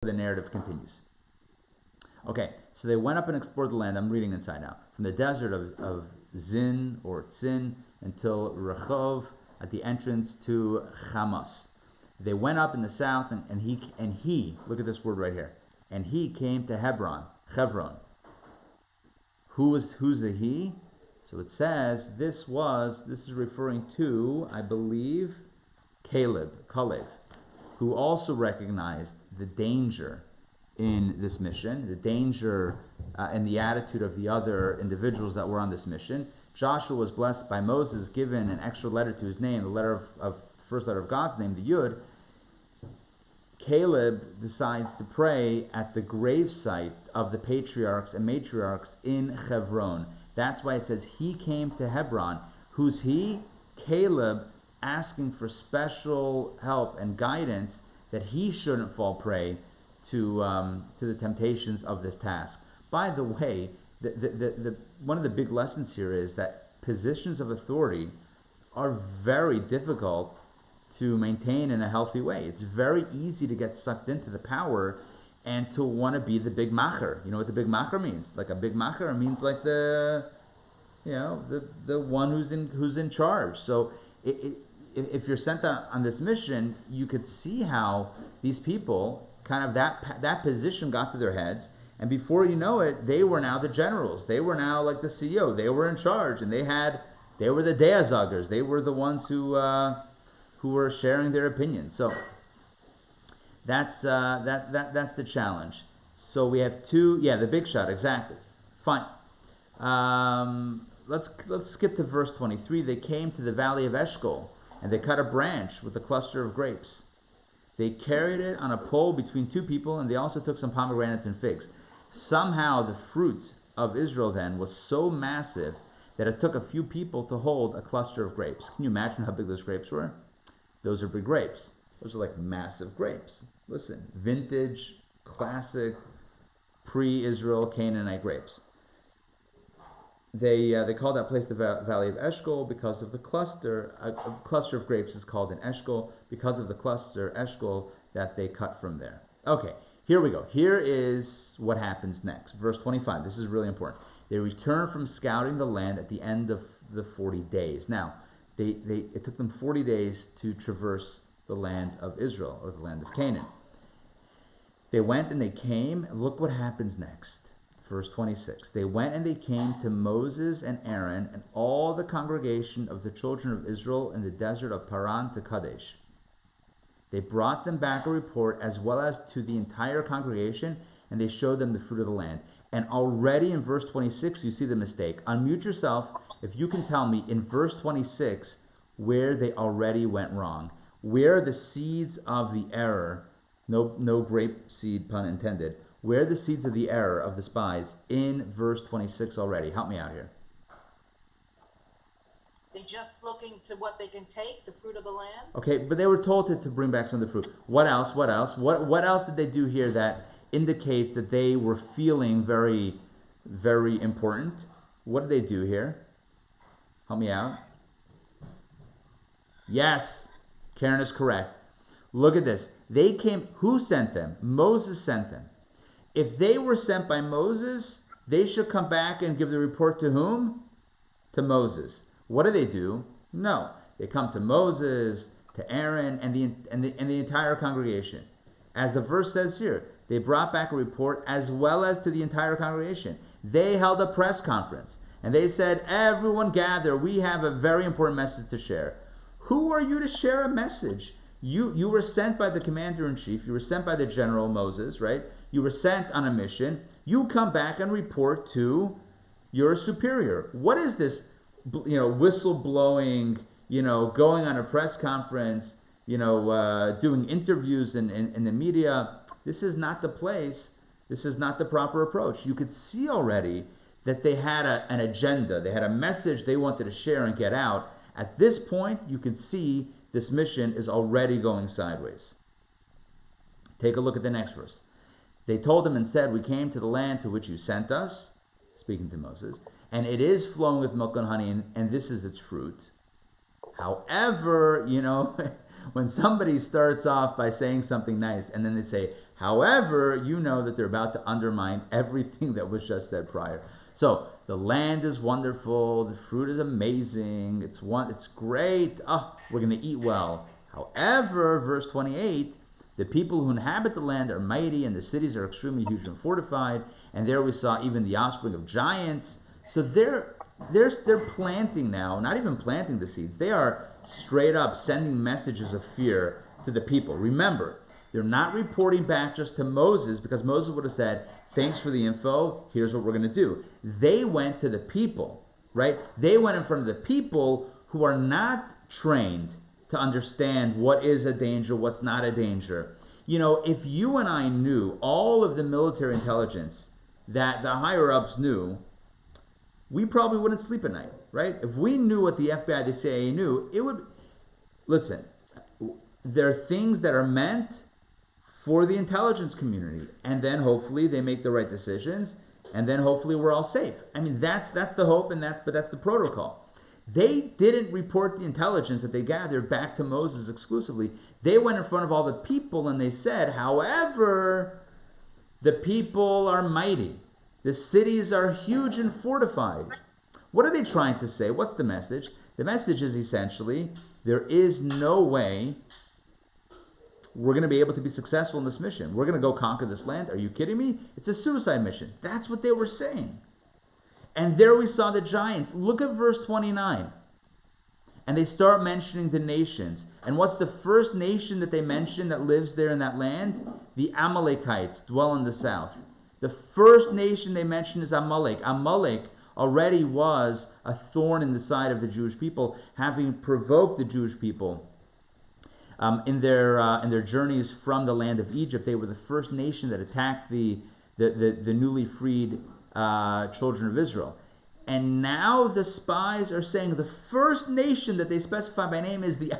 The narrative continues. Okay, so they went up and explored the land. I'm reading inside now. From the desert of Zin or Tzin until Rehov at the entrance to Hamas. They went up in the south, and he, look at this word right here, and he came to Hebron. Who's the he? So it says this is referring to, I believe, Kalev, who also recognized the danger in this mission, the danger and the attitude of the other individuals that were on this mission. Joshua was blessed by Moses, given an extra letter to his name, the letter of first letter of God's name, the Yud. Caleb decides to pray at the gravesite of the patriarchs and matriarchs in Hebron. That's why it says he came to Hebron. Who's he? Caleb, asking for special help and guidance that he shouldn't fall prey to the temptations of this task. By the way, the one of the big lessons here is that positions of authority are very difficult to maintain in a healthy way. It's very easy to get sucked into the power and to want to be the big macher. You know what the big macher means? Like a big macher means like the one who's in charge. So if you're sent on this mission, you could see how these people kind of that position got to their heads, and before you know it, they were now the generals. They were now like the CEO. They were in charge, and they were the deazagers. They were the ones who were sharing their opinions. So that's the challenge. So we have the big shot, exactly. Fine. Let's skip to verse 23. They came to the valley of Eshcol, and they cut a branch with a cluster of grapes. They carried it on a pole between two people, and they also took some pomegranates and figs. Somehow the fruit of Israel then was so massive that it took a few people to hold a cluster of grapes. Can you imagine how big those grapes were? Those are big grapes. Those are like massive grapes. Listen, vintage, classic, pre-Israel Canaanite grapes. They call that place the Valley of Eshcol because of the cluster. A cluster of grapes is called an Eshcol because of the cluster Eshcol that they cut from there. Okay, here we go. Here is what happens next. Verse 25. This is really important. They return from scouting the land at the end of the 40 days. Now, it took them 40 days to traverse the land of Israel, or the land of Canaan. They went and they came. Look what happens next. Verse 26. They went and they came to Moses and Aaron and all the congregation of the children of Israel in the desert of Paran to Kadesh. They brought them back a report as well as to the entire congregation, and they showed them the fruit of the land. And already in verse 26, you see the mistake. Unmute yourself if you can tell me in verse 26 where they already went wrong. Where the seeds of the error, no grape seed pun intended, where are the seeds of the error of the spies in verse 26 already? Help me out here. They just looking to what they can take, the fruit of the land? Okay, but they were told to bring back some of the fruit. What else? What else did they do here that indicates that they were feeling very, very important? What did they do here? Help me out. Yes, Karen is correct. Look at this. They came, who sent them? Moses sent them. If they were sent by Moses, they should come back and give the report to whom? To Moses. What do? No. They come to Moses, to Aaron, and the entire congregation. As the verse says here, they brought back a report as well as to the entire congregation. They held a press conference, and they said, everyone gather, we have a very important message to share. Who are you to share a message? You were sent by the commander-in-chief, you were sent by the general Moses, right? You were sent on a mission. You come back and report to your superior. What is this, whistle blowing, going on a press conference, doing interviews in the media? This is not the place. This is not the proper approach. You could see already that they had an agenda. They had a message they wanted to share and get out. At this point, you can see this mission is already going sideways. Take a look at the next verse. They told him and said, we came to the land to which you sent us, speaking to Moses, and it is flowing with milk and honey, and this is its fruit. However, when somebody starts off by saying something nice and then they say, however, you know that they're about to undermine everything that was just said prior. So the land is wonderful, the fruit is amazing, it's great, we're going to eat well. However, verse 28, the people who inhabit the land are mighty, and the cities are extremely huge and fortified, and there we saw even the offspring of giants. So they're planting now, not even planting the seeds, they are straight up sending messages of fear to the people. Remember, they're not reporting back just to Moses, because Moses would have said, thanks for the info, here's what we're going to do. They went to the people, right? They went in front of the people who are not trained to understand what is a danger, what's not a danger. You know, if you and I knew all of the military intelligence that the higher-ups knew, we probably wouldn't sleep at night, right? If we knew what the FBI, the CIA knew, it would... Listen, there are things that are meant for the intelligence community, and then hopefully they make the right decisions, and then hopefully we're all safe. I mean, that's the hope, but that's the protocol. They didn't report the intelligence that they gathered back to Moses exclusively. They went in front of all the people and they said, however, the people are mighty. The cities are huge and fortified. What are they trying to say? What's the message? The message is essentially, there is no way we're going to be able to be successful in this mission. We're going to go conquer this land. Are you kidding me? It's a suicide mission. That's what they were saying. And there we saw the giants. Look at verse 29. And they start mentioning the nations. And what's the first nation that they mention that lives there in that land? The Amalekites dwell in the south. The first nation they mention is Amalek. Amalek already was a thorn in the side of the Jewish people, having provoked the Jewish people in their journeys from the land of Egypt. They were the first nation that attacked the newly freed children of Israel. And now the spies are saying the first nation that they specify by name is the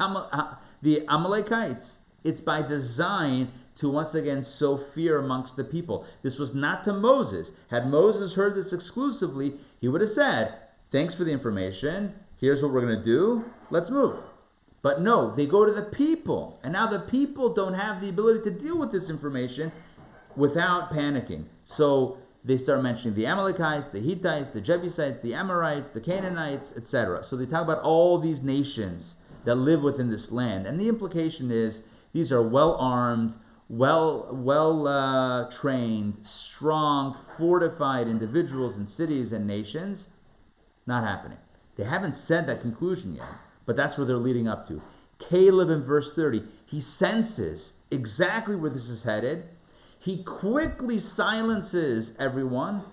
Amalekites. It's by design to once again sow fear amongst the people. This was not to Moses. Had Moses heard this exclusively, he would have said, thanks for the information, here's what we're going to do, let's move. But no, they go to the people. And now the people don't have the ability to deal with this information without panicking. So they start mentioning the Amalekites, the Hittites, the Jebusites, the Amorites, the Canaanites, etc. So they talk about all these nations that live within this land. And the implication is these are well-armed, well-trained, strong, fortified individuals and cities and nations. Not happening. They haven't said that conclusion yet, but that's where they're leading up to. Caleb in verse 30, he senses exactly where this is headed. He quickly silences everyone,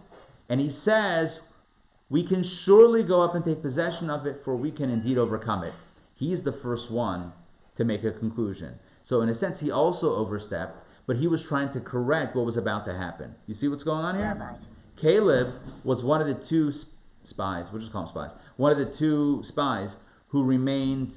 and he says, we can surely go up and take possession of it, for we can indeed overcome it. He's the first one to make a conclusion. So in a sense, he also overstepped, but he was trying to correct what was about to happen. You see what's going on here? Rabbi. Caleb was one of the two spies, we'll just call them spies, one of the two spies who remained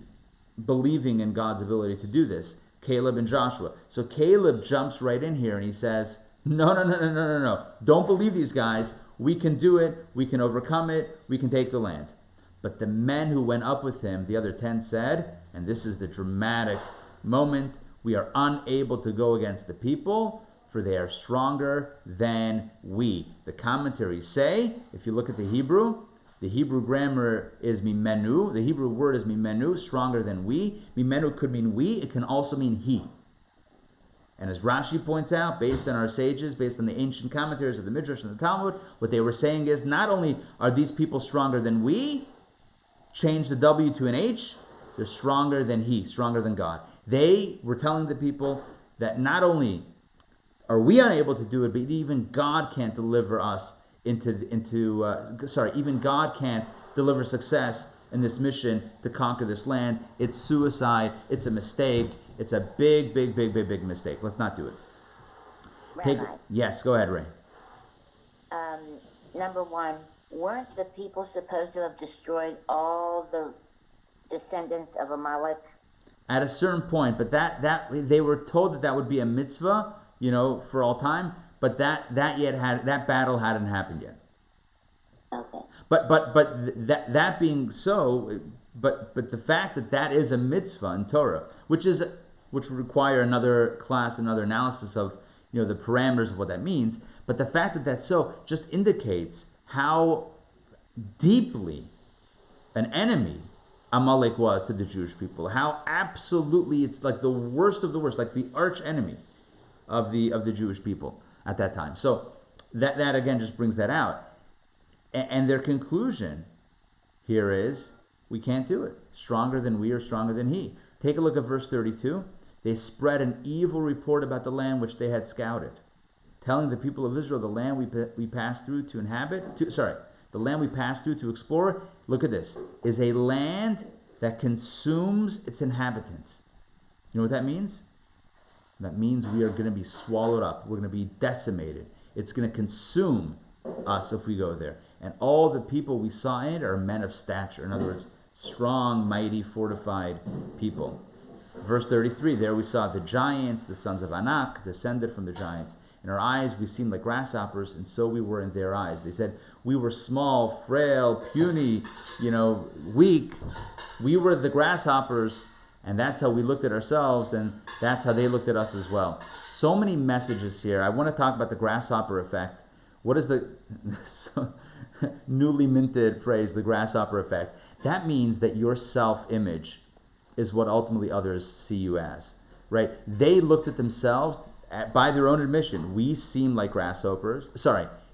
believing in God's ability to do this. Caleb and Joshua. So Caleb jumps right in here and he says, no. Don't believe these guys. We can do it. We can overcome it. We can take the land. But the men who went up with him, the other 10 said, and this is the dramatic moment, we are unable to go against the people, for they are stronger than we. The commentaries say, if you look at the Hebrew grammar is mimenu. The Hebrew word is mimenu, stronger than we. Mimenu could mean we. It can also mean he. And as Rashi points out, based on our sages, based on the ancient commentaries of the Midrash and the Talmud, what they were saying is not only are these people stronger than we, change the W to an H, they're stronger than he, stronger than God. They were telling the people that not only are we unable to do it, but even God can't deliver us even God can't deliver success in this mission to conquer this land. It's suicide. It's a mistake. It's a big mistake. Let's not do it. Rabbi, yes, go ahead, Ray. Number one, weren't the people supposed to have destroyed all the descendants of Amalek? At a certain point, but that they were told that would be a mitzvah, for all time. But that battle hadn't happened yet. Okay. But that being so, but the fact that that is a mitzvah in Torah, which would require another class, another analysis of the parameters of what that means. But the fact that that's so just indicates how deeply an enemy Amalek was to the Jewish people. How absolutely it's like the worst of the worst, like the arch enemy of the Jewish people at that time. So that again just brings that out. And their conclusion here is, we can't do it. Stronger than we or stronger than he. Take a look at verse 32. They spread an evil report about the land which they had scouted, telling the people of Israel, the land we passed through to the land we passed through to explore, look at this, is a land that consumes its inhabitants. You know what that means? That means we are going to be swallowed up. We're going to be decimated. It's going to consume us if we go there. And all the people we saw in it are men of stature. In other words, strong, mighty, fortified people. Verse 33, there we saw the giants, the sons of Anak, descended from the giants. In our eyes we seemed like grasshoppers, and so we were in their eyes. They said, we were small, frail, puny, weak. We were the grasshoppers, and that's how we looked at ourselves, and that's how they looked at us as well. So many messages here. I want to talk about the grasshopper effect. What is the newly minted phrase, the grasshopper effect? That means that your self-image is what ultimately others see you as, right? They looked at themselves, by their own admission, we seem like grasshoppers.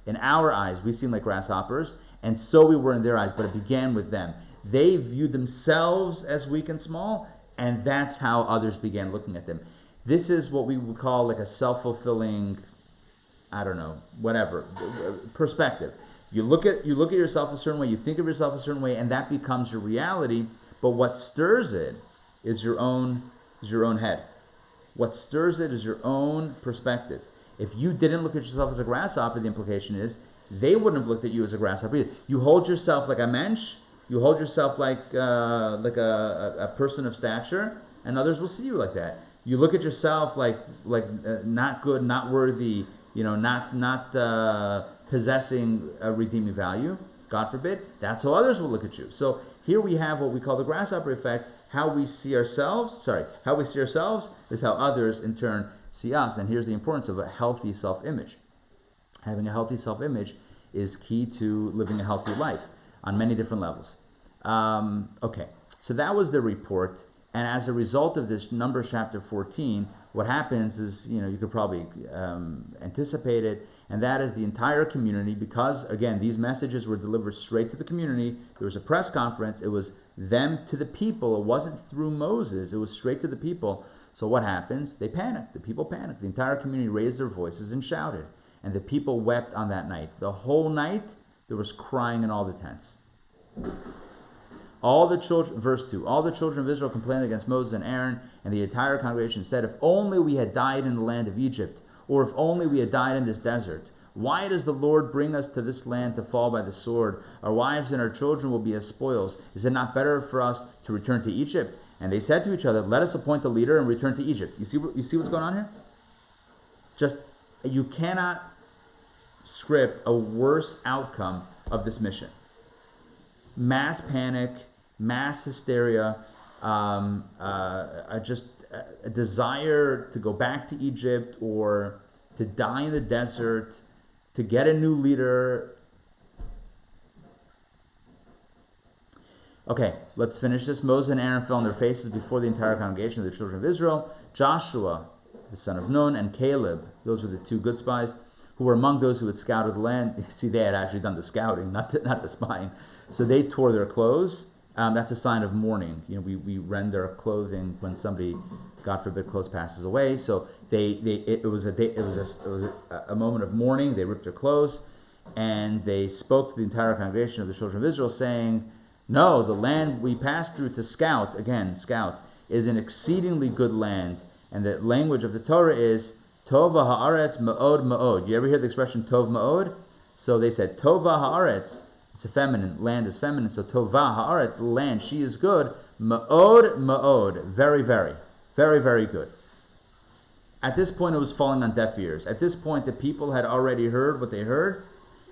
In our eyes, we seem like grasshoppers, and so we were in their eyes, but it began with them. They viewed themselves as weak and small, and that's how others began looking at them. This is what we would call like a self-fulfilling, perspective. You look at yourself a certain way, you think of yourself a certain way, and that becomes your reality. But what stirs it is your own head. What stirs it is your own perspective. If you didn't look at yourself as a grasshopper, the implication is they wouldn't have looked at you as a grasshopper either. You hold yourself like a mensch. You hold yourself like a person of stature, and others will see you like that. You look at yourself like not good, not worthy, not possessing a redeeming value. God forbid. That's how others will look at you. So here we have what we call the grasshopper effect. How we see ourselves is how others in turn see us. And here's the importance of a healthy self-image. Having a healthy self-image is key to living a healthy life on many different levels. Okay, so that was the report. And as a result of this, Numbers chapter 14, what happens is, you could probably anticipate it, and that is the entire community, because, again, these messages were delivered straight to the community. There was a press conference. It was them to the people. It wasn't through Moses. It was straight to the people. So what happens? They panicked. The people panicked. The entire community raised their voices and shouted, and the people wept on that night. The whole night, there was crying in all the tents. All the children, verse 2, all the children of Israel complained against Moses and Aaron, and the entire congregation said, if only we had died in the land of Egypt, or if only we had died in this desert. Why does the Lord bring us to this land to fall by the sword? Our wives and our children will be as spoils. Is it not better for us to return to Egypt? And they said to each other, let us appoint a leader and return to Egypt. You see what's going on here? You cannot script a worse outcome of this mission. Mass panic, mass hysteria, a desire to go back to Egypt or to die in the desert, to get a new leader. Okay, let's finish this. Moses and Aaron fell on their faces before the entire congregation of the children of Israel. Joshua, the son of Nun, and Caleb, those were the two good spies, who were among those who had scouted the land. See, they had actually done the scouting, not the spying. So they tore their clothes. That's a sign of mourning. We rend our clothing when somebody, God forbid, close passes away. So it was a moment of mourning. They ripped their clothes, and they spoke to the entire congregation of the children of Israel, saying, no, the land we passed through to scout, is an exceedingly good land. And the language of the Torah is Tova haaretz ma'od ma'od. You ever hear the expression Tov ma'od? So they said Tova haaretz. It's a feminine. Land is feminine. So Tova haaretz, land, she is good. Ma'od ma'od. Very, very, very, very good. At this point, it was falling on deaf ears. At this point, the people had already heard what they heard.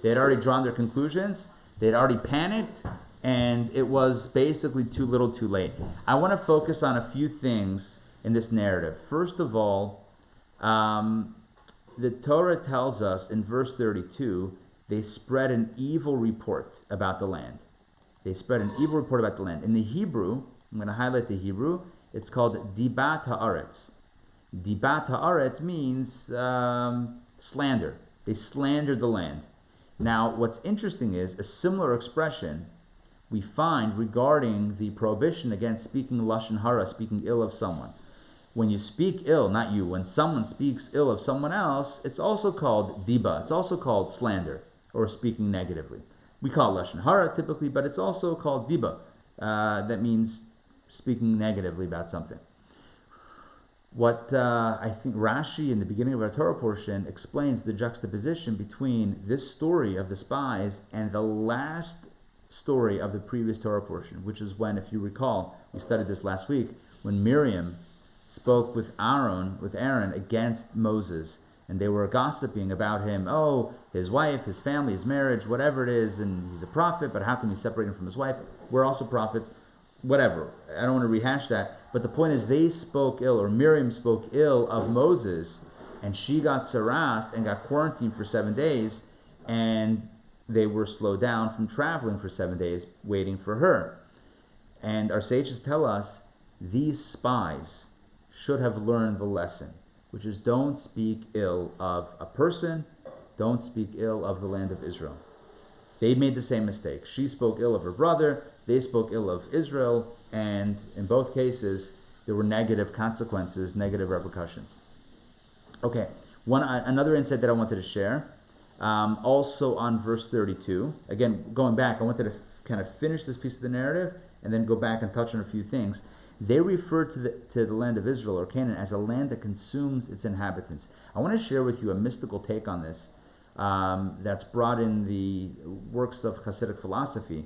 They had already drawn their conclusions. They had already panicked. and it was basically too little too late. I want to focus on a few things in this narrative. First of all, the Torah tells us in verse 32, they spread an evil report about the land. They spread an evil report about the land. In the Hebrew, I'm going to highlight the Hebrew, it's called dibat haaretz. Dibat haaretz means slander. They slandered the land. Now, what's interesting is a similar expression we find regarding the prohibition against speaking lashon hara, speaking ill of someone. When you speak ill, not you, when someone speaks ill of someone else, it's also called diba. It's also called slander or speaking negatively. We call it lashon hara typically, but it's also called diba. That means speaking negatively about something. What I think Rashi in the beginning of our Torah portion explains the juxtaposition between this story of the spies and the last story of the previous Torah portion, which is when, if you recall, we studied this last week, when Miriam spoke with Aaron against Moses, and they were gossiping about him. Oh, his wife, his family, his marriage, whatever it is, and he's a prophet, but how can we separate him from his wife? We're also prophets. Whatever. I don't want to rehash that. But the point is, they spoke ill, or Miriam spoke ill of Moses, and she got saras and got quarantined for 7 days, and they were slowed down from traveling for 7 days, waiting for her. And our sages tell us these spies should have learned the lesson, which is don't speak ill of a person, don't speak ill of the land of Israel. They made the same mistake. She spoke ill of her brother, they spoke ill of Israel, and in both cases, there were negative consequences, negative repercussions. Okay, another insight that I wanted to share, also on verse 32. Again, going back, I wanted to kind of finish this piece of the narrative and then go back and touch on a few things. They refer to the land of Israel or Canaan as a land that consumes its inhabitants. I want to share with you a mystical take on this that's brought in the works of Hasidic philosophy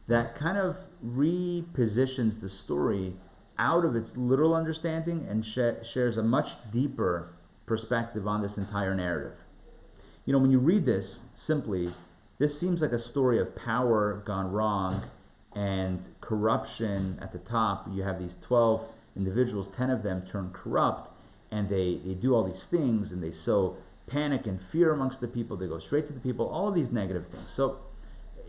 that kind of repositions the story out of its literal understanding and shares a much deeper perspective on this entire narrative. You know, when you read this simply, this seems like a story of power gone wrong and corruption at the top. You have these 12 individuals, 10 of them turn corrupt, and they do all these things, and they sow panic and fear amongst the people. They go straight to the people, all of these negative things. So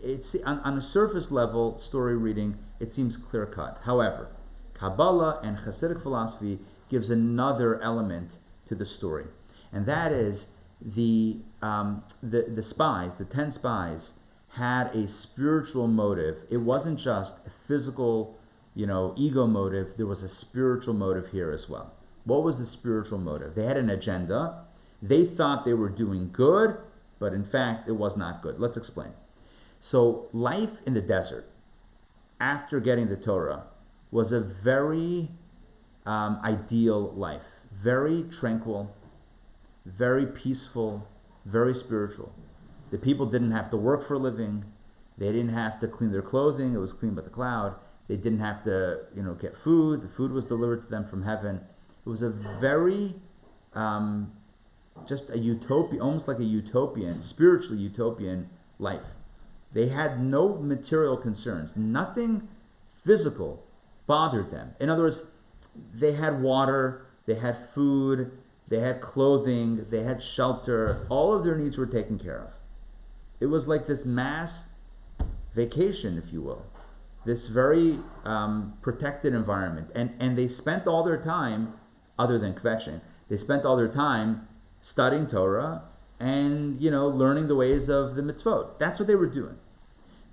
it's on a surface level story reading, it seems clear cut. However, Kabbalah and Hasidic philosophy gives another element to the story, and that is the spies, the 10 spies, had a spiritual motive. It wasn't just a physical, ego motive. There was a spiritual motive here as well. What was the spiritual motive? They had an agenda. They thought they were doing good, but in fact, it was not good. Let's explain. So, life in the desert, after getting the Torah, was a very ideal life. Very tranquil, very peaceful, very spiritual. The people didn't have to work for a living. They didn't have to clean their clothing. It was cleaned by the cloud. They didn't have to, get food. The food was delivered to them from heaven. It was a very, just a utopia, almost like a utopian, spiritually utopian life. They had no material concerns. Nothing physical bothered them. In other words, they had water, they had food, they had clothing, they had shelter. All of their needs were taken care of. It was like this mass vacation, if you will, this very protected environment. And they spent all their time, other than kvetching, they spent all their time studying Torah and, learning the ways of the mitzvot. That's what they were doing.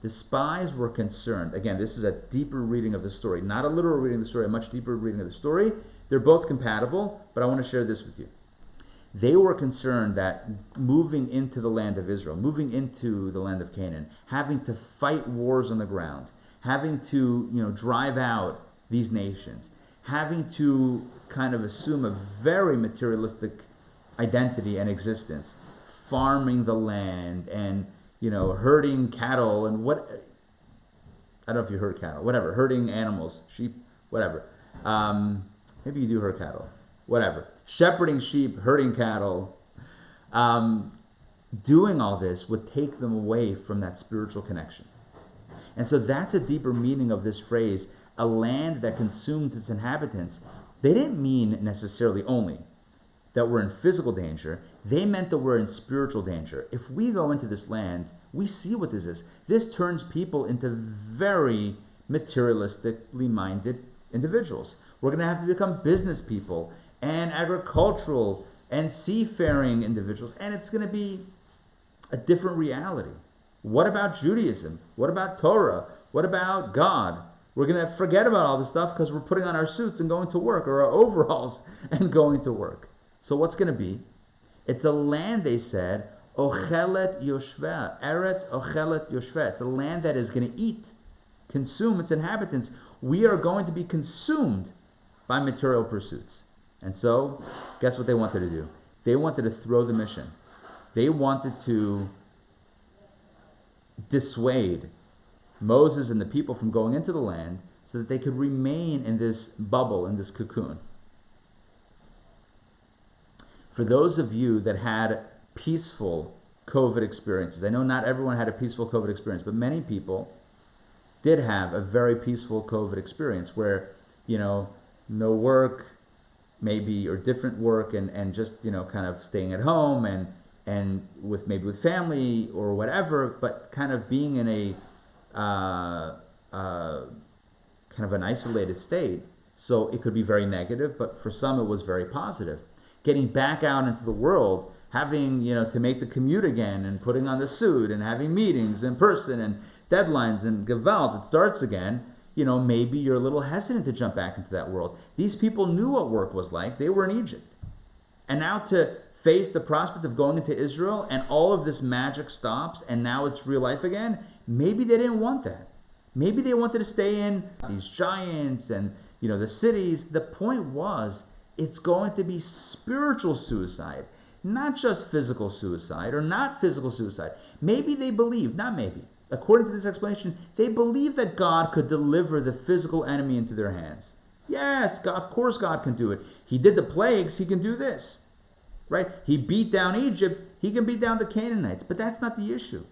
The spies were concerned. Again, this is a deeper reading of the story, not a literal reading of the story, a much deeper reading of the story. They're both compatible, but I want to share this with you. They were concerned that moving into the land of Israel, moving into the land of Canaan, having to fight wars on the ground, having to, drive out these nations, having to kind of assume a very materialistic identity and existence, farming the land and, herding cattle and what, I don't know if you herd cattle, whatever, herding animals, sheep, whatever. Maybe you do herd cattle, whatever. Shepherding sheep, herding cattle. Doing all this would take them away from that spiritual connection. And so that's a deeper meaning of this phrase, a land that consumes its inhabitants. They didn't mean necessarily only that we're in physical danger. They meant that we're in spiritual danger. If we go into this land, we see what this is. This turns people into very materialistically minded individuals. We're going to have to become business people and agricultural and seafaring individuals, and it's going to be a different reality. What about Judaism? What about Torah? What about God? We're going to forget about all this stuff because we're putting on our suits and going to work, or our overalls and going to work. So what's going to be? It's a land, they said, ochelet yoshveh, eretz ochelet yoshveh. It's a land that is going to eat, consume its inhabitants. We are going to be consumed by material pursuits. And so, guess what they wanted to do? They wanted to throw the mission. They wanted to dissuade Moses and the people from going into the land so that they could remain in this bubble, in this cocoon. For those of you that had peaceful COVID experiences, I know not everyone had a peaceful COVID experience, but many people did have a very peaceful COVID experience where, no work, maybe, or different work, and just, kind of staying at home and with family or whatever, but kind of being in a kind of an isolated state. So it could be very negative, but for some it was very positive. Getting back out into the world, having, to make the commute again, and putting on the suit, and having meetings in person, and deadlines, and Gewalt, it starts again. Maybe you're a little hesitant to jump back into that world. These people knew what work was like. They were in Egypt. And now to face the prospect of going into Israel, and all of this magic stops, and now it's real life again, maybe they didn't want that. Maybe they wanted to stay in these giants and, the cities. The point was, it's going to be spiritual suicide, not just physical suicide, or not physical suicide. Maybe they believed, not maybe, according to this explanation, they believed that God could deliver the physical enemy into their hands. Yes, God, of course God can do it. He did the plagues, he can do this. Right? He beat down Egypt, he can beat down the Canaanites. But that's not the issue.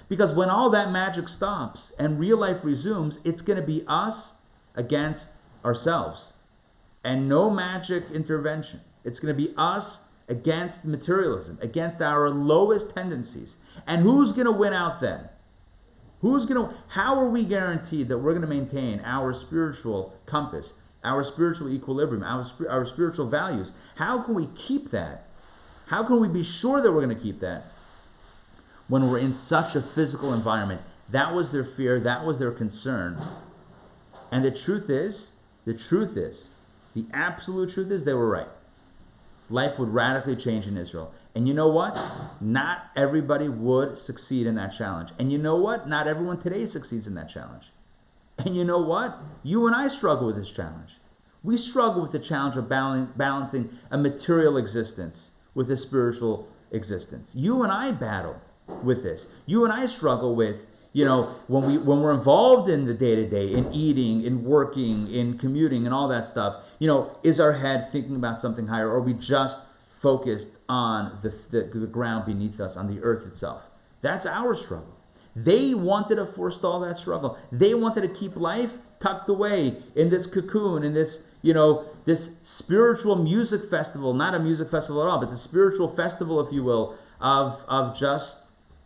Because when all that magic stops and real life resumes, it's going to be us against ourselves. And no magic intervention. It's going to be us against materialism, against our lowest tendencies. And who's going to win out then? How are we guaranteed that we're going to maintain our spiritual compass, our spiritual equilibrium, our spiritual values? How can we keep that? How can we be sure that we're going to keep that when we're in such a physical environment? That was their fear, that was their concern. And the truth is, the absolute truth is, they were right. Life would radically change in Israel. And you know what? Not everybody would succeed in that challenge. And you know what? Not everyone today succeeds in that challenge. And you know what? You and I struggle with this challenge. We struggle with the challenge of balancing a material existence with a spiritual existence. You and I battle with this. You and I struggle with, when we're involved in the day-to-day, in eating, in working, in commuting, and all that stuff, is our head thinking about something higher, or are we just focused on the ground beneath us, on the earth itself? That's our struggle. They wanted to forestall that struggle. They wanted to keep life tucked away in this cocoon, in this, this spiritual music festival, not a music festival at all, but the spiritual festival, if you will, of just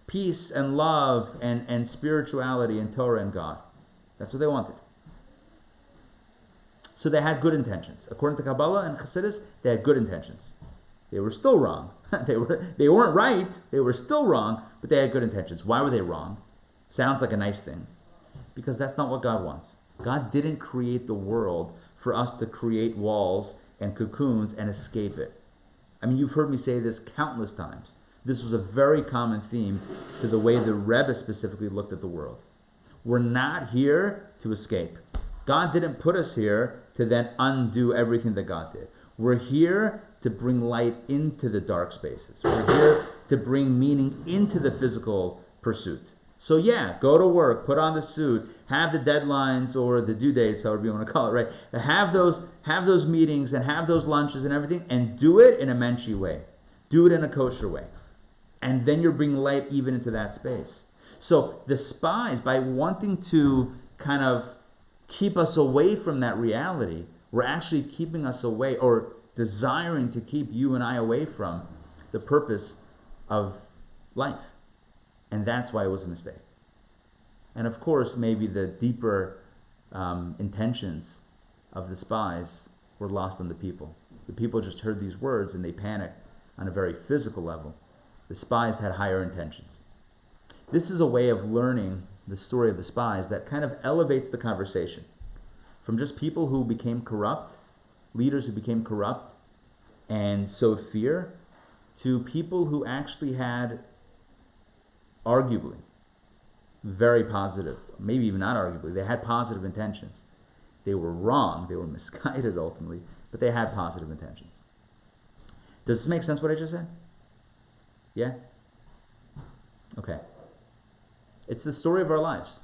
peace and love and spirituality and Torah and God. That's what they wanted. So they had good intentions. According to Kabbalah and Chassidus, they had good intentions. They were still wrong. They weren't right. They were still wrong, but they had good intentions. Why were they wrong? Sounds like a nice thing. Because that's not what God wants. God didn't create the world for us to create walls and cocoons and escape it. I mean, you've heard me say this countless times. This was a very common theme to the way the Rebbe specifically looked at the world. We're not here to escape. God didn't put us here to then undo everything that God did. We're here to bring light into the dark spaces. We're here to bring meaning into the physical pursuit. So yeah, go to work, put on the suit, have the deadlines or the due dates, however you want to call it, right? Have those meetings and have those lunches and everything, and do it in a menschy way. Do it in a kosher way. And then you're bringing light even into that space. So the spies, by wanting to kind of keep us away from that reality, were actually keeping us away, or desiring to keep you and I away from the purpose of life. And that's why it was a mistake. And of course, maybe the deeper intentions of the spies were lost on the people. The people just heard these words and they panicked on a very physical level. The spies had higher intentions. This is a way of learning the story of the spies that kind of elevates the conversation from just people who became corrupt, leaders who became corrupt and sowed fear, to people who actually had, arguably, very positive, maybe even not arguably, they had positive intentions. They were wrong, they were misguided ultimately, but they had positive intentions. Does this make sense what I just said? Yeah? Okay. It's the story of our lives.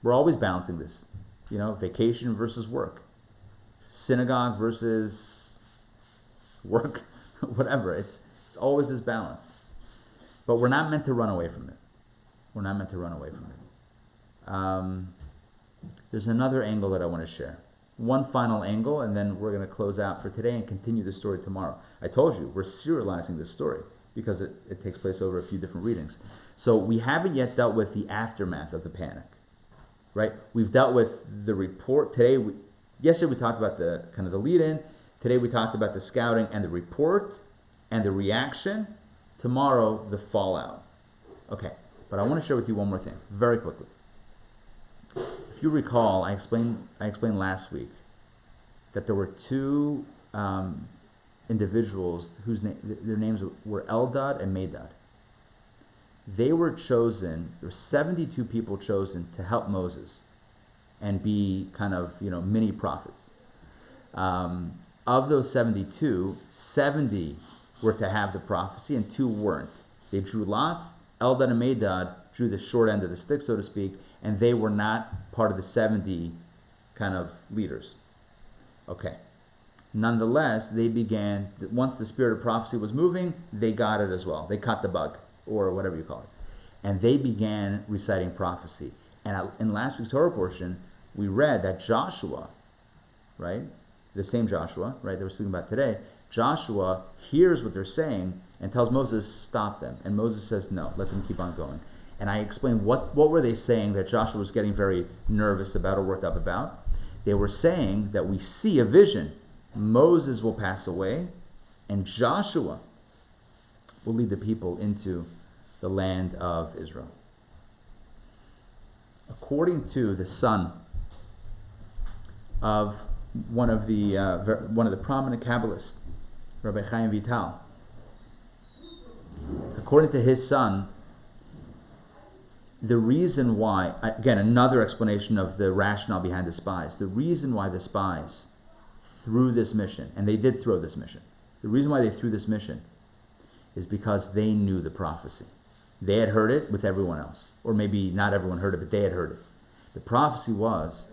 We're always balancing this. Vacation versus work. Synagogue versus work. Whatever. It's always this balance. But we're not meant to run away from it. We're not meant to run away from it. There's another angle that I want to share. One final angle, and then we're going to close out for today and continue the story tomorrow. I told you, we're serializing this story because it takes place over a few different readings. So we haven't yet dealt with the aftermath of the panic, right? We've dealt with the report. Yesterday we talked about the kind of the lead-in. Today we talked about the scouting and the report and the reaction. Tomorrow, the fallout. Okay, but I want to share with you one more thing, very quickly. If you recall, I explained last week that there were two individuals whose their names were Eldad and Medad. They were chosen. There were 72 people chosen to help Moses and be kind of mini prophets. Of those 72, 70 were to have the prophecy and 2 weren't. They drew lots. Eldad and Medad drew the short end of the stick, so to speak, and they were not part of the 70 kind of leaders. Okay. Nonetheless, they began, once the spirit of prophecy was moving, they got it as well. They caught the bug, or whatever you call it. And they began reciting prophecy. And in last week's Torah portion, we read that Joshua, right, the same Joshua, right, that we're speaking about today, Joshua hears what they're saying and tells Moses, stop them. And Moses says, no, let them keep on going. And I explained what were they saying that Joshua was getting very nervous about or worked up about. They were saying that we see a vision. Moses will pass away and Joshua will lead the people into the land of Israel. According to the son of one of the prominent Kabbalists, Rabbi Chaim Vital, according to his son, the reason why, again, another explanation of the rationale behind the spies, the reason why the spies threw this mission, and they did throw this mission, the reason why they threw this mission is because they knew the prophecy. They had heard it with everyone else, or maybe not everyone heard it, but they had heard it. The prophecy was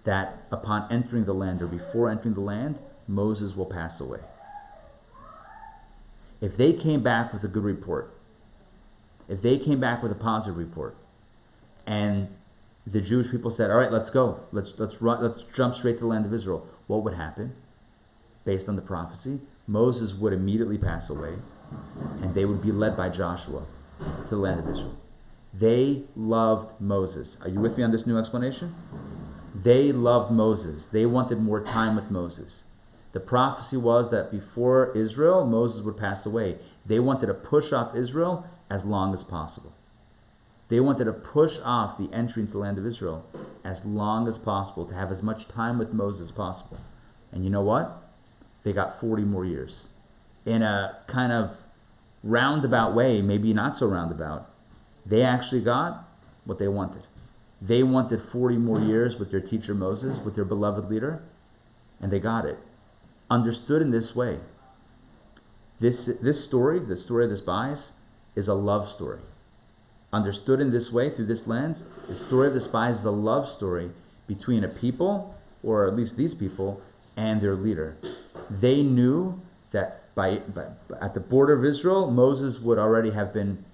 that upon entering the land, or before entering the land, Moses will pass away. If they came back with a good report, if they came back with a positive report, and the Jewish people said, all right, let's go, let's jump straight to the land of Israel, what would happen? Based on the prophecy, Moses would immediately pass away, and they would be led by Joshua to the land of Israel. They loved Moses. Are you with me on this new explanation? They loved Moses. They wanted more time with Moses. The prophecy was that before Israel, Moses would pass away. They wanted to push off Israel as long as possible. They wanted to push off the entry into the land of Israel as long as possible, to have as much time with Moses as possible. And you know what? They got 40 more years. In a kind of roundabout way, maybe not so roundabout, they actually got what they wanted. They wanted 40 more years with their teacher Moses, with their beloved leader, and they got it. Understood in this way, this story, the story of the spies, is a love story. Understood in this way, through this lens, the story of the spies is a love story between a people, or at least these people, and their leader. They knew that at the border of Israel, Moses would already have been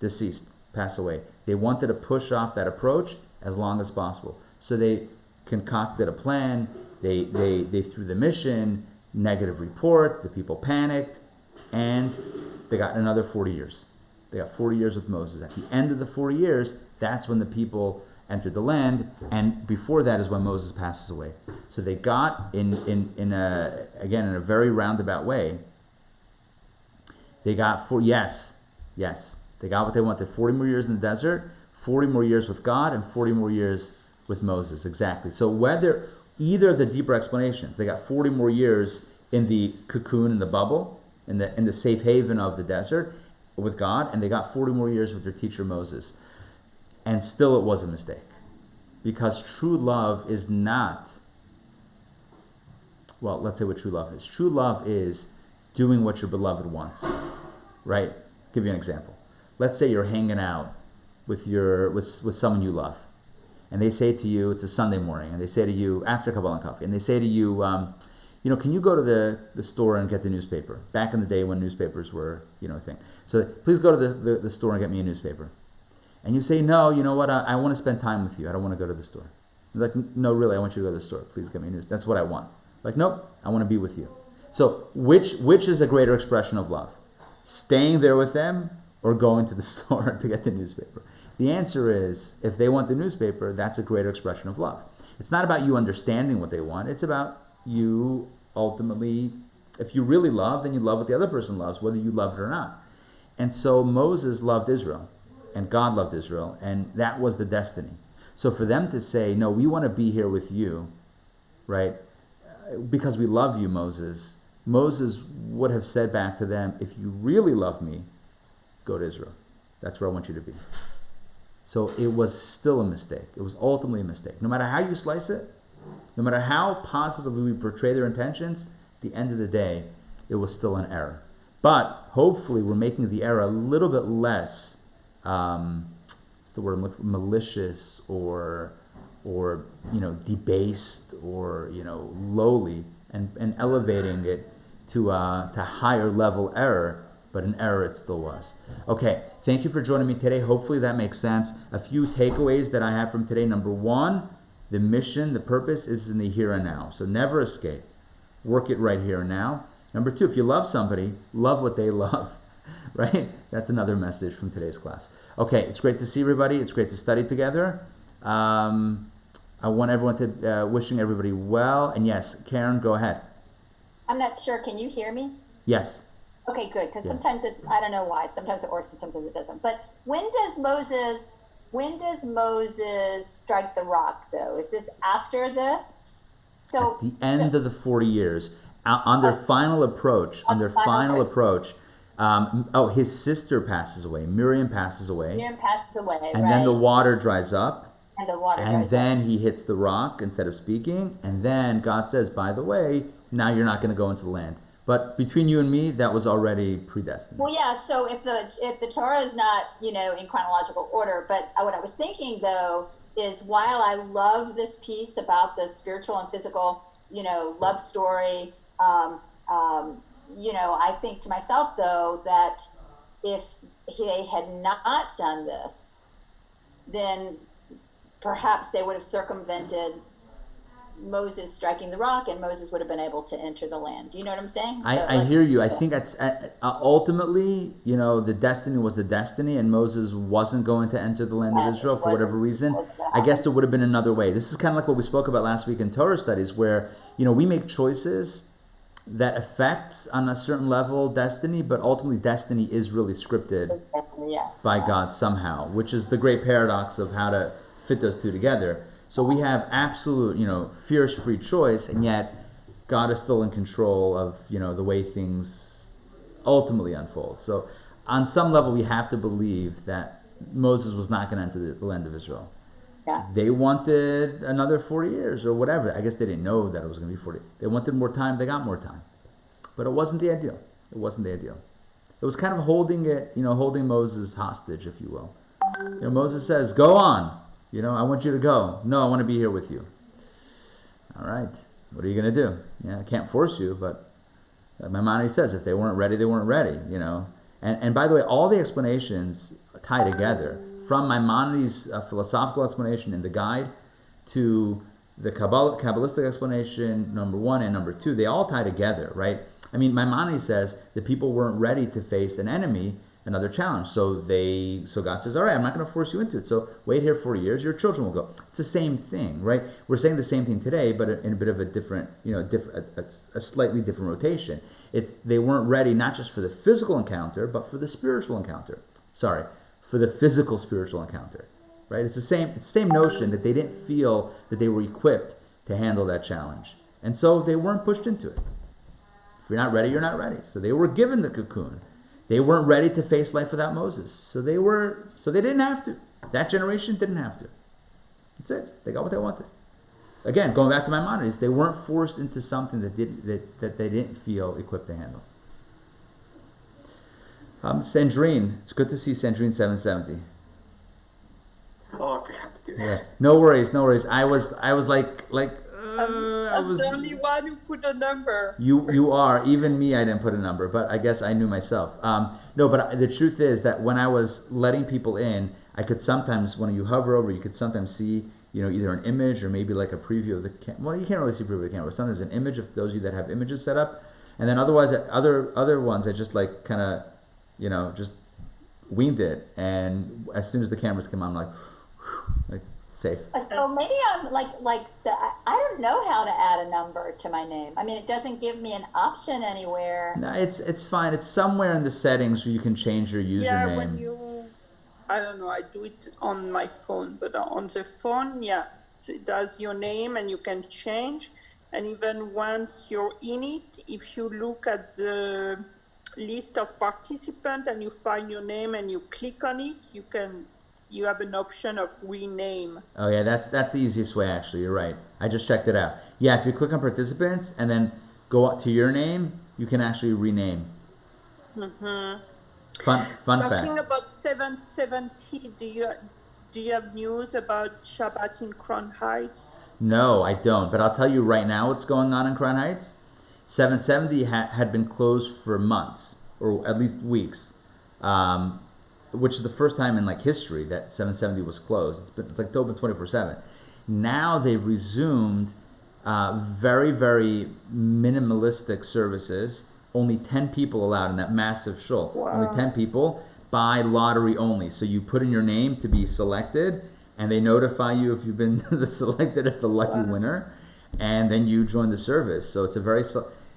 deceased. pass away. They wanted to push off that approach as long as possible. So they concocted a plan. They threw the mission, negative report, the people panicked, and they got another 40 years. They got 40 years with Moses. At the end of the 40 years, that's when the people entered the land, and before that is when Moses passes away. So they got in a very roundabout way. They got they got what they wanted. 40 more years in the desert, 40 more years with God, and 40 more years with Moses. Exactly. So whether either of the deeper explanations, they got 40 more years in the cocoon, in the bubble, in the safe haven of the desert with God, and they got 40 more years with their teacher Moses. And still it was a mistake. Because true love is not, well, let's say what true love is. True love is doing what your beloved wants. Right? I'll give you an example. Let's say you're hanging out with someone you love. And they say to you, it's a Sunday morning, and they say to you, after Kabbalah and coffee, and they say to you, can you go to the store and get the newspaper? Back in the day when newspapers were, a thing. So please go to the store and get me a newspaper. And you say, no, you know what, I want to spend time with you. I don't want to go to the store. You're like, no, really, I want you to go to the store. Please get me a newspaper. That's what I want. Like, nope, I want to be with you. So which is a greater expression of love? Staying there with them or going to the store to get the newspaper? The answer is, if they want the newspaper, that's a greater expression of love. It's not about you understanding what they want. It's about you ultimately, if you really love, then you love what the other person loves, whether you love it or not. And so Moses loved Israel, and God loved Israel, and that was the destiny. So for them to say, no, we want to be here with you, right, because we love you, Moses would have said back to them, if you really love me, go to Israel. That's where I want you to be. So it was still a mistake. It was ultimately a mistake. No matter how you slice it, no matter how positively we portray their intentions, at the end of the day, it was still an error. But hopefully we're making the error a little bit less, what's the word, malicious or debased or, lowly, and elevating it to higher level error, but an error it still was. Okay, thank you for joining me today. Hopefully that makes sense. A few takeaways that I have from today. Number one, the mission, the purpose is in the here and now. So never escape. Work it right here and now. Number two, if you love somebody, love what they love. Right? That's another message from today's class. Okay, it's great to see everybody. It's great to study together. I want everyone to, wishing everybody well. And yes, Karen, go ahead. I'm not sure. Can you hear me? Yes. Okay, good. Because sometimes I don't know why. Sometimes it works and sometimes it doesn't. But when does Moses strike the rock, though? Is this after this? So at the end of the 40 years, on their final approach, his sister passes away. Miriam passes away. And then the water dries up. And then he hits the rock instead of speaking. And then God says, by the way, now you're not going to go into the land. But between you and me, that was already predestined. Well, yeah. So if the Torah is not, in chronological order, but what I was thinking though is, while I love this piece about the spiritual and physical, love story, I think to myself though that if they had not done this, then perhaps they would have circumvented Moses striking the rock, and Moses would have been able to enter the land. Do you know what I'm saying? I hear you. I think that's ultimately, the destiny was the destiny, and Moses wasn't going to enter the land of Israel for whatever reason. I guess there would have been another way. This is kind of like what we spoke about last week in Torah studies, where we make choices that affect on a certain level destiny, but ultimately destiny is really scripted by God somehow, which is the great paradox of how to fit those two together. So we have absolute, fierce free choice, and yet God is still in control of, the way things ultimately unfold. So on some level, we have to believe that Moses was not going to enter the land of Israel. Yeah. They wanted another 40 years or whatever. I guess they didn't know that it was going to be 40. They wanted more time. They got more time. But it wasn't the ideal. It was kind of holding Moses hostage, if you will. Moses says, go on. I want you to go. No, I want to be here with you. All right. What are you going to do? I can't force you, but Maimonides says if they weren't ready, they weren't ready, And by the way, all the explanations, tie together. From Maimonides' philosophical explanation in the guide to the Kabbalistic explanation, number 1 and number 2, they all tie together, right? I mean, Maimonides says that people weren't ready to face an enemy, another challenge. So God says, all right, I'm not going to force you into it. So wait here 40 years, your children will go. It's the same thing, right? We're saying the same thing today, but in a bit of a different, a slightly different rotation. They weren't ready not just for the physical encounter, but for the spiritual encounter. Sorry, for the physical spiritual encounter, right? It's the same notion that they didn't feel that they were equipped to handle that challenge. And so they weren't pushed into it. If you're not ready, you're not ready. So they were given the cocoon. They weren't ready to face life without Moses. So they didn't have to. That generation didn't have to. That's it. They got what they wanted. Again, going back to Maimonides, they weren't forced into something that they didn't feel equipped to handle. Sandrine, it's good to see Sandrine 770. Oh, I forgot to do that. Yeah, no worries. I was like I'm the only one who put a number. You are. Even me, I didn't put a number, but I guess I knew myself. No, but the truth is that when I was letting people in, I could sometimes, when you hover over, you could sometimes see, either an image or maybe like a preview of the camera. Well, you can't really see a preview of the camera, but sometimes an image of those of you that have images set up. And then otherwise, other ones, I just like kind of, just winged it. And as soon as the cameras came on, I'm like safe. So maybe I'm so I don't know how to add a number to my name. I mean, it doesn't give me an option anywhere. No, it's fine. It's somewhere in the settings where you can change your username. Yeah, when I don't know, I do it on my phone, but on the phone, yeah, it does your name and you can change. And even once you're in it, if you look at the list of participants and you find your name and you click on it, you have an option of rename. Oh yeah, that's the easiest way actually. You're right. I just checked it out. Yeah, if you click on participants and then go up to your name, you can actually rename. Mm-hmm. Fun Talking fact. about 770, do you have news about Shabbat in Crown Heights? No, I don't. But I'll tell you right now what's going on in Crown Heights. 770 had been closed for months, or at least weeks. Which is the first time in history that 770 was closed. It's like open 24/7. Now they've resumed very, very minimalistic services. Only 10 people allowed in that massive shul. Wow. Only 10 people by lottery only. So you put in your name to be selected, and they notify you if you've been selected as the lucky winner, and then you join the service. So it's a very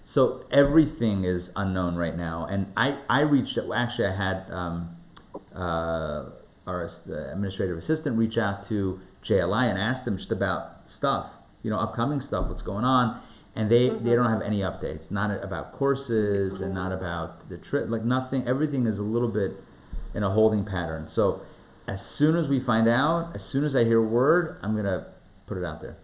so everything is unknown right now. And I reached out. Actually, I had the administrative assistant reach out to JLI and ask them just about stuff, upcoming stuff, what's going on, and they don't have any updates, not about courses and not about the trip, nothing. Everything is a little bit in a holding pattern. So as soon as we find out, as soon as I hear word, I'm gonna put it out there.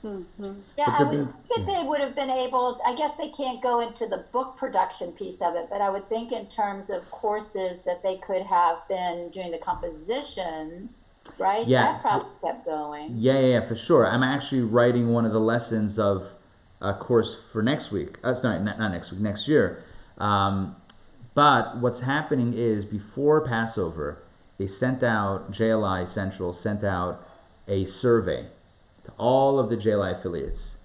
Mm-hmm. Yeah, I would think that they would have been able, I guess they can't go into the book production piece of it, but I would think in terms of courses that they could have been doing the composition, right? Yeah. That probably kept going. Yeah, for sure. I'm actually writing one of the lessons of a course for next week. Sorry, not next week, next year. But what's happening is before Passover, JLI Central sent out a survey to all of the JLI affiliates.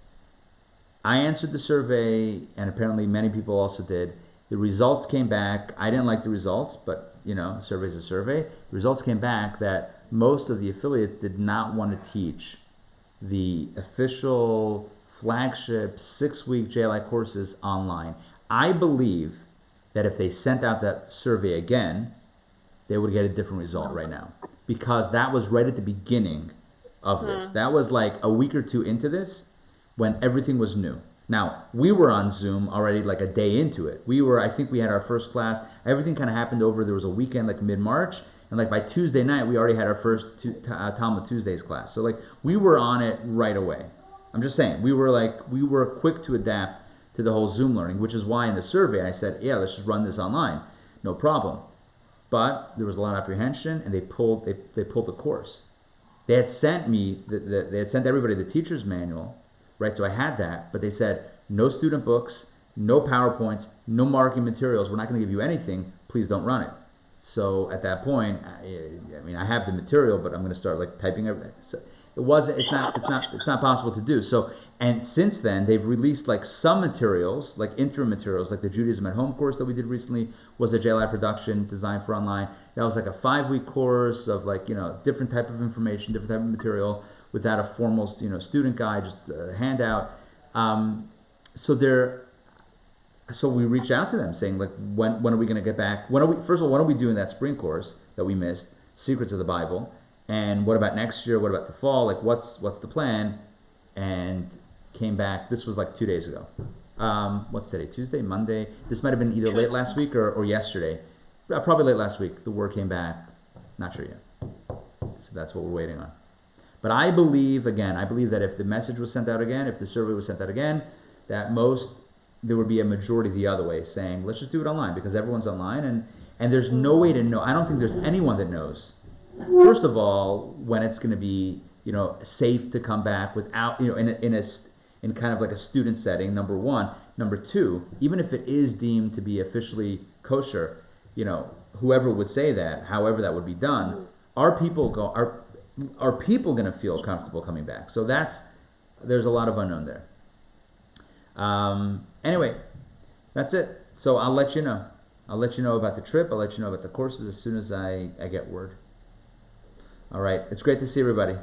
I answered the survey, and apparently many people also did. The results came back. I didn't like the results, but a survey's a survey. The results came back that most of the affiliates did not want to teach the official flagship 6-week JLI courses online. I believe that if they sent out that survey again, they would get a different result right now, because that was right at the beginning of this. That was like a week or two into this when everything was new. Now, we were on Zoom already like a day into it. I think we had our first class. Everything kind of happened there was a weekend like mid-March, and by Tuesday night, we already had our first Talmud Tuesdays class. So we were on it right away. I'm just saying, we were quick to adapt to the whole Zoom learning, which is why in the survey I said, yeah, let's just run this online. No problem. But there was a lot of apprehension, and they pulled the course. They had sent me, they had sent everybody the teacher's manual, right? So I had that, but they said, no student books, no PowerPoints, no marking materials. We're not going to give you anything. Please don't run it. So at that point, I mean, I have the material, but I'm going to start like typing everything. So it's not possible to do. So, and since then, they've released like some materials, like interim materials, like the Judaism at Home course that we did recently was a JLI production designed for online. That was like a 5-week course of like, different type of information, different type of material without a formal, student guide, just a handout. So we reached out to them saying, like, when are we going to get back? First of all, when are we doing that spring course that we missed, Secrets of the Bible? And what about next year? What about the fall? Like, what's the plan? And came back. This was like 2 days ago. What's today? Tuesday? Monday? This might have been either late last week or yesterday. Probably late last week. The word came back. Not sure yet. So that's what we're waiting on. But I believe that if the message was sent out again, if the survey was sent out again, that there would be a majority the other way saying, let's just do it online because everyone's online and there's no way to know. I don't think there's anyone that knows, first of all, when it's going to be, safe to come back without, in kind of like a student setting, number one. Number two, even if it is deemed to be officially kosher, whoever would say that, however that would be done, are people going to feel comfortable coming back? So there's a lot of unknown there. Anyway, that's it. So I'll let you know. I'll let you know about the trip. I'll let you know about the courses as soon as I get word. All right. It's great to see everybody.